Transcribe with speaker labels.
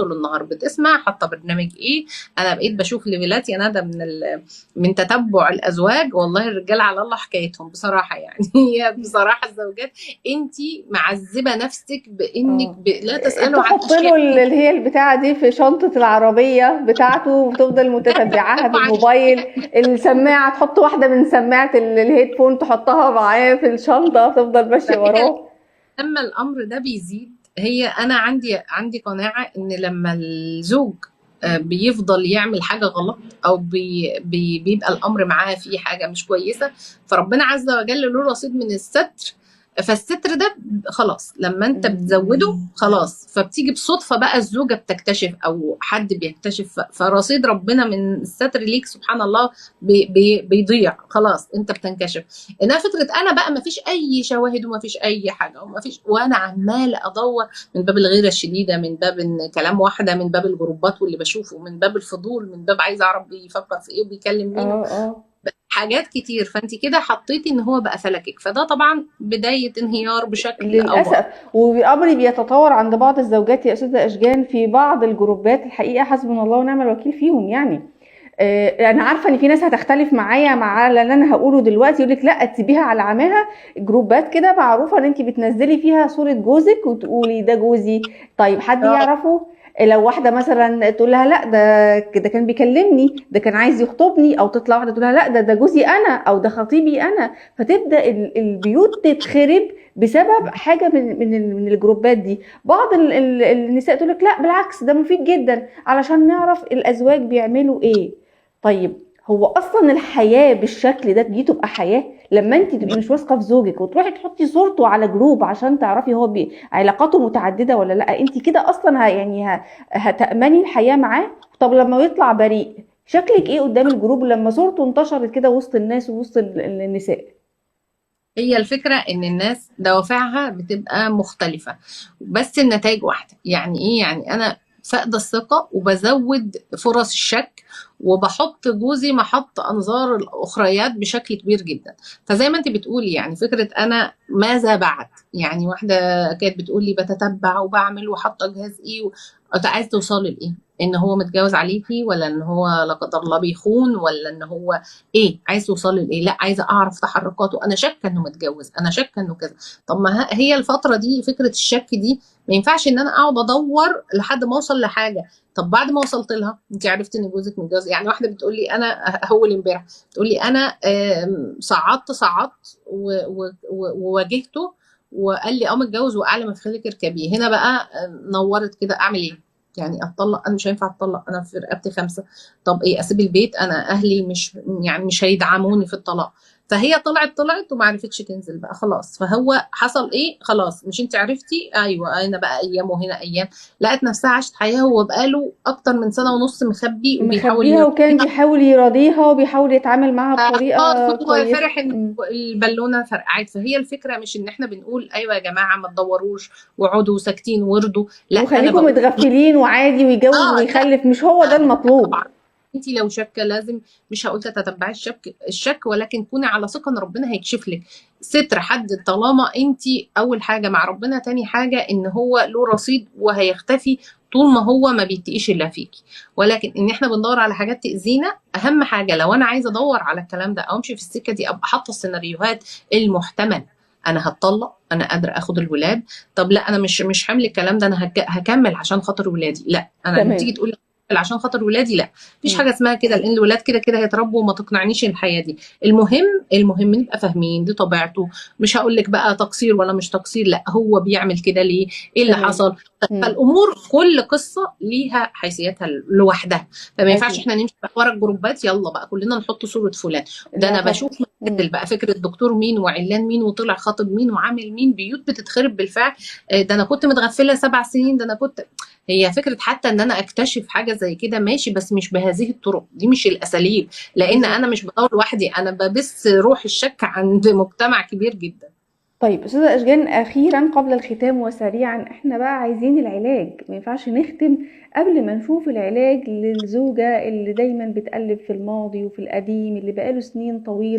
Speaker 1: طول النهار بتسمع حاطه برنامج ايه. انا بقيت بشوف ليفلات يا ندى من تتبع الازواج، والله الرجال على الله حكايتهم بصراحه يعني. هي بصراحه الزوجات انت معذبه نفسك بانك
Speaker 2: اه،
Speaker 1: لا تسالوا عن
Speaker 2: تحط له
Speaker 1: اشياء.
Speaker 2: اللي هي البتاعة دي في شنطة العربية بتاعته وتفضل
Speaker 1: لا
Speaker 2: متتبعاها في
Speaker 1: تسالوا عن
Speaker 2: الموبايل. السماعة تحط واحدة من سماعة الهيدفون تحطها معاه في الشنطة تفضل ماشية
Speaker 1: فهي
Speaker 2: وراه.
Speaker 1: لما الامر ده بيزيد، هي انا عندي قناعه ان لما الزوج بيفضل يعمل حاجه غلط، او بيبقى الامر معاه فيه حاجه مش كويسه، فربنا عز وجل له رصيد من الستر. فالستر ده خلاص لما انت بتزوده خلاص، فبتيجي بصدفه بقى الزوجه بتكتشف او حد بيكتشف، فرصيد ربنا من الستر ليك سبحان الله بيضيع خلاص، انت بتنكشف. انها فكره انا بقى ما فيش اي شواهد وما فيش اي حاجه وما فيش، وانا عماله ادور من باب الغيره الشديده، من باب إن كلام واحده، من باب الجروبات واللي بشوفه، من باب الفضول، من باب عايزه اعرف بيفكر في ايه وبيكلم مين،
Speaker 2: اه اه،
Speaker 1: حاجات كتير. فانت كده حطيتي ان هو بقى فلكك، فده طبعا بدايه انهيار بشكل او
Speaker 2: للأسف.
Speaker 1: باخر.
Speaker 2: والأمر بيتطور عند بعض الزوجات يا أستاذة أشجان في بعض الجروبات، الحقيقة حسبنا الله ونعم الوكيل فيهم يعني. انا عارفه ان في ناس هتختلف معايا مع اللي انا هقوله دلوقتي، يقول لك لا تسيبيها على عماها. جروبات كده معروفه ان انت بتنزلي فيها صوره جوزك وتقولي ده جوزي. طيب حد
Speaker 1: اه
Speaker 2: يعرفه؟ لو واحده مثلا تقول لها لا ده كان بيكلمني، ده كان عايز يخطبني، او تطلع واحده تقول لها لا ده جوزي انا او ده خطيبي انا، فتبدا البيوت تتخرب بسبب حاجه من الجروبات دي. بعض النساء تقول لك لا بالعكس ده مفيد جدا علشان نعرف الازواج بيعملوا ايه. طيب هو اصلا الحياه بالشكل ده دي تبقى حياه؟ لما انت تبقي مش واثقه في زوجك وتروحي تحطي صورته على جروب عشان تعرفي هو علاقاته متعدده ولا لا، انت كده اصلا هتامني الحياه معاه؟ طب لما يطلع بريء شكلك ايه قدام الجروب لما صورته انتشرت كده وسط الناس ووسط النساء؟
Speaker 1: هي الفكرة إن الناس دوافعها بتبقى مختلفة، بس النتائج واحدة. يعني إيه؟ يعني أنا فاقدة الثقة وبزود فرص الشك، وبحط جوزي محط أنظار الأخريات بشكل كبير جدا. فزي ما أنت بتقولي، يعني فكرة أنا ماذا بعد؟ يعني واحدة كانت بتقول لي بتتبع وبعمل وحاطة جهاز إيه أنت عايز توصلي لإيه؟ إن هو متجوز عليكي، ولا إن هو لا قدر الله بيخون، ولا إن هو ايه عايز توصلي لايه؟ لا عايزه اعرف تحركاته، انا شاكه انه متجوز، انا شاكه انه كذا. طب ما هي الفتره دي فكره الشك دي ما ينفعش ان انا اقعد ادور لحد ما اوصل لحاجه. طب بعد ما وصلت لها انت عرفتي ان جوزك متجوز. يعني واحده بتقول لي انا اول امبارح بتقول لي انا صعدت وواجهته وقال لي اه متجوز واعلى ما في خليك اركبيه. هنا بقى نورت كده، اعمل ايه؟ يعني اتطلق؟ انا مش هينفع اتطلق، انا في رقبتي خمسه. طب ايه اسيب البيت؟ انا اهلي مش يعني مش هيدعموني في الطلاق. فهي طلعت وما عرفتش تنزل بقى خلاص. فهو حصل ايه؟ خلاص مش انت عرفتي؟ ايوه انا بقى ايام وهنا ايام. لقت نفسها عاشت حياه هو بقاله اكتر من سنه ونص مخبي وبيحاول
Speaker 2: مخبيها وكان
Speaker 1: يرضيها.
Speaker 2: بيحاول يراضيها وبيحاول يتعامل معاها
Speaker 1: خلاص
Speaker 2: بطريقه
Speaker 1: هو
Speaker 2: كويسه.
Speaker 1: فرح ان البالونه فرقعت. فهي الفكره مش ان احنا بنقول ايوه يا جماعه ما تدوروش واقعدوا ساكتين وارضوا، لا انا
Speaker 2: وخليكم
Speaker 1: بقول
Speaker 2: متغفلين وعادي ويتجوز
Speaker 1: اه لا.
Speaker 2: ويخلف، مش هو ده المطلوب.
Speaker 1: طبعا انت لو شاكه لازم، مش هقول تتبعي الشك، ولكن كوني على ثقه ان ربنا هيكشف لك ستر حد، طالما انت اول حاجه مع ربنا، تاني حاجه ان هو له رصيد وهيختفي طول ما هو ما بيتقيش الا فيكي. ولكن ان احنا بندور على حاجات تاذينا، اهم حاجه لو انا عايزه ادور على الكلام ده او امشي في السكه دي ابقى حاطه السيناريوهات المحتمل. انا هتطلق، انا قادره اخد الولاد، طب لا انا مش حامل الكلام ده، انا هكمل عشان خاطر ولادي. لا انا لما تيجي
Speaker 2: تمام.
Speaker 1: تقول عشان خاطر ولادي، لا مفيش
Speaker 2: مم.
Speaker 1: حاجه اسمها كده، لان الولاد كده كده هيتربوا وما تقنعنيش الحياه دي. المهم نبقى فاهمين دي طبيعته. مش هقول لك بقى تقصير ولا مش تقصير، لا هو بيعمل كده ليه، ايه اللي
Speaker 2: تمام.
Speaker 1: حصل.
Speaker 2: مم.
Speaker 1: فالامور كل قصه ليها حيثياتها لوحدها. فما ينفعش
Speaker 2: اكيد.
Speaker 1: احنا نمشي بقى ورا الجروبات يلا بقى كلنا نحط صوره فلان. ده
Speaker 2: لا
Speaker 1: انا
Speaker 2: طبعا.
Speaker 1: بشوف
Speaker 2: مم.
Speaker 1: مشاكل بقى، فكره دكتور مين وعلان مين وطلع خاطب مين وعامل مين، بيوت بتتخرب بالفعل. ده انا كنت متغفله 7 سنين، ده انا كنت. هي فكرة حتى ان انا اكتشف حاجة زي كده ماشي، بس مش بهذه الطرق دي، مش الاساليب. لان انا
Speaker 2: بالظبط.
Speaker 1: مش بدور لوحدي، انا ببث روح الشك عند مجتمع كبير جدا.
Speaker 2: طيب استاذه اشجان، اخيرا قبل الختام وسريعا، احنا بقى عايزين العلاج، ما ينفعش نختم قبل ما نشوف العلاج للزوجه اللي دايما بتقلب في الماضي وفي القديم اللي بقاله سنين طويله.